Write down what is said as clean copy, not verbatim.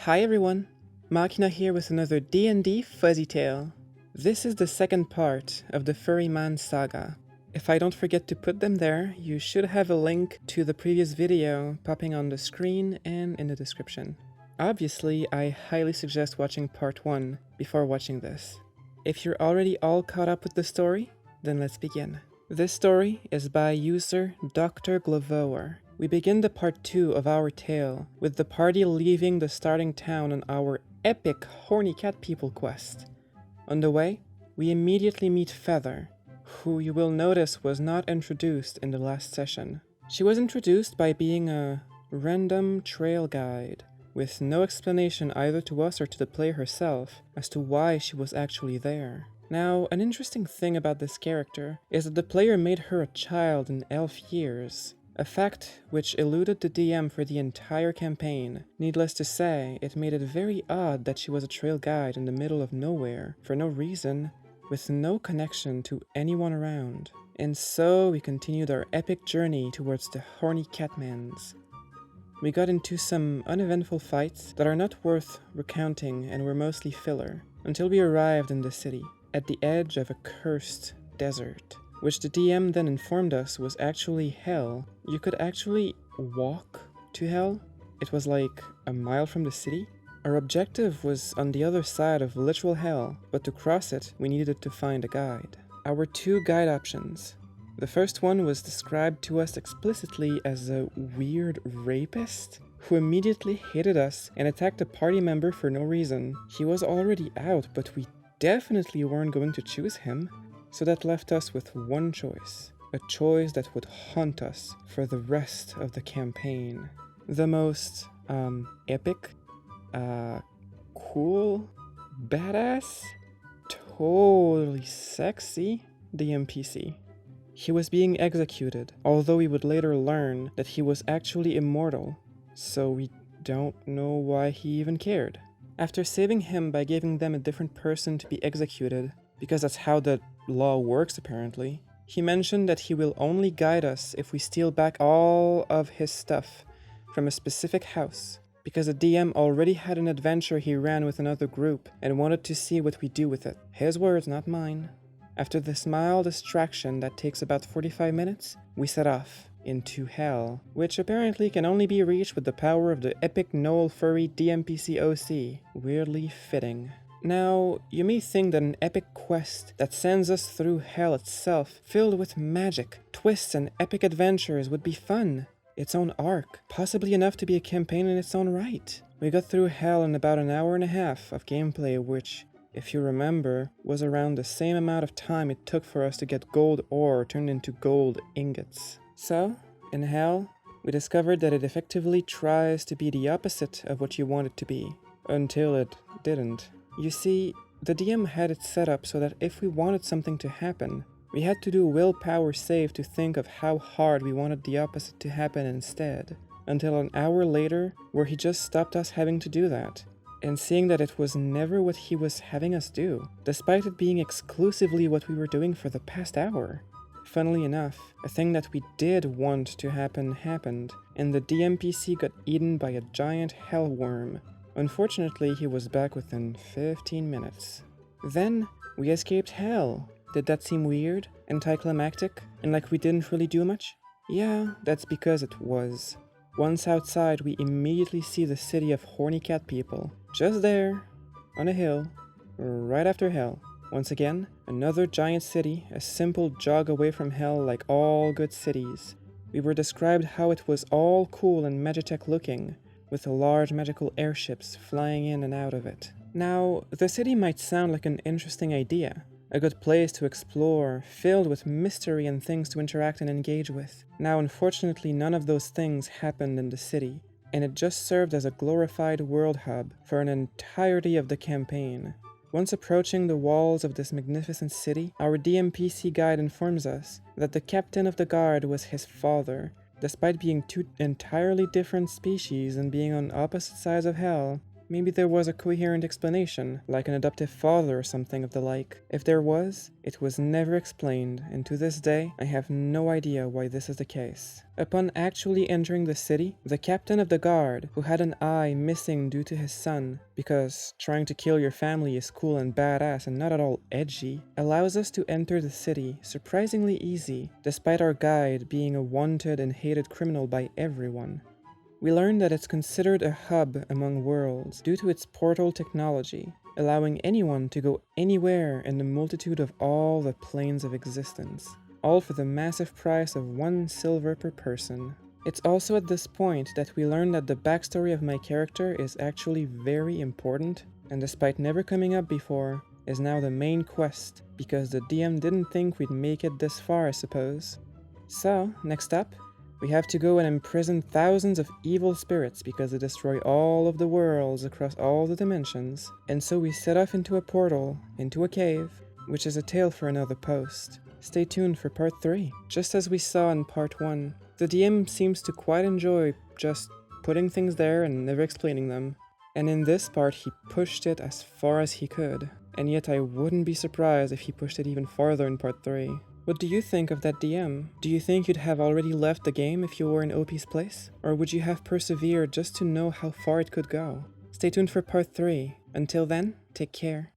Hi everyone, Machina here with another D&D Fuzzy Tale. This is the second part of the Furry Man Saga. If I don't forget to put them there, you should have a link to the previous video popping on the screen and in the description. Obviously, I highly suggest watching part 1 before watching this. If you're already all caught up with the story, then let's begin. This story is by user Dr. Glavoer. We begin the part 2 of our tale, with the party leaving the starting town on our epic horny cat people quest. On the way, we immediately meet Feather, who you will notice was not introduced in the last session. She was introduced by being a random trail guide, with no explanation either to us or to the player herself as to why she was actually there. Now, an interesting thing about this character is that the player made her a child in elf years, a fact which eluded the DM for the entire campaign. Needless to say, it made it very odd that she was a trail guide in the middle of nowhere, for no reason, with no connection to anyone around. And so we continued our epic journey towards the horny catmans. We got into some uneventful fights that are not worth recounting and were mostly filler, until we arrived in the city, at the edge of a cursed desert, which the DM then informed us was actually hell. You could actually walk to hell. It was like a mile from the city. Our objective was on the other side of literal hell, but to cross it, we needed to find a guide. Our two guide options. The first one was described to us explicitly as a weird rapist who immediately hated us and attacked a party member for no reason. He was already out, but we definitely weren't going to choose him. So that left us with one choice, a choice that would haunt us for the rest of the campaign. The most, epic, cool, badass, totally sexy DMPC. He was being executed, although we would later learn that he was actually immortal, so we don't know why he even cared. After saving him by giving them a different person to be executed, because that's how the law works apparently, he mentioned that he will only guide us if we steal back all of his stuff from a specific house, because the DM already had an adventure he ran with another group and wanted to see what we do with it. His words, not mine. After this mild distraction that takes about 45 minutes, we set off into hell, which apparently can only be reached with the power of the epic Knoll Furry DMPC OC. Weirdly fitting. Now, you may think that an epic quest that sends us through hell itself, filled with magic, twists, and epic adventures would be fun. Its own arc, possibly enough to be a campaign in its own right. We got through hell in about an hour and a half of gameplay, which, if you remember, was around the same amount of time it took for us to get gold ore turned into gold ingots. So, in hell, we discovered that it effectively tries to be the opposite of what you want it to be, until it didn't. You see, the DM had it set up so that if we wanted something to happen, we had to do a willpower save to think of how hard we wanted the opposite to happen instead, until an hour later, where he just stopped us having to do that, and seeing that it was never what he was having us do, despite it being exclusively what we were doing for the past hour. Funnily enough, a thing that we did want to happen happened, and the DMPC got eaten by a giant hellworm. Unfortunately, he was back within 15 minutes. Then, we escaped hell. Did that seem weird, anticlimactic, and like we didn't really do much? Yeah, that's because it was. Once outside, we immediately see the city of horny cat people. Just there, on a hill, right after hell. Once again, another giant city, a simple jog away from hell like all good cities. We were described how it was all cool and Magitech looking, with large magical airships flying in and out of it. Now, the city might sound like an interesting idea, a good place to explore, filled with mystery and things to interact and engage with. Now, unfortunately, none of those things happened in the city, and it just served as a glorified world hub for an entirety of the campaign. Once approaching the walls of this magnificent city, our DMPC guide informs us that the captain of the guard was his father. Despite being two entirely different species and being on opposite sides of hell, Maybe there was a coherent explanation, like an adoptive father or something of the like. If there was, it was never explained, and to this day, I have no idea why this is the case. Upon actually entering the city, the captain of the guard, who had an eye missing due to his son, because trying to kill your family is cool and badass and not at all edgy, allows us to enter the city surprisingly easy, despite our guide being a wanted and hated criminal by everyone. We learn that it's considered a hub among worlds due to its portal technology, allowing anyone to go anywhere in the multitude of all the planes of existence, all for the massive price of 1 silver per person. It's also at this point that we learn that the backstory of my character is actually very important, and despite never coming up before, is now the main quest, because the DM didn't think we'd make it this far, I suppose. So, next up, we have to go and imprison thousands of evil spirits because they destroy all of the worlds across all the dimensions, and so we set off into a portal, into a cave, which is a tale for another post. Stay tuned for part 3. Just as we saw in part 1, the DM seems to quite enjoy just putting things there and never explaining them, and in this part he pushed it as far as he could, and yet I wouldn't be surprised if he pushed it even farther in part 3. What do you think of that DM? Do you think you'd have already left the game if you were in OP's place? Or would you have persevered just to know how far it could go? Stay tuned for part 3. Until then, take care.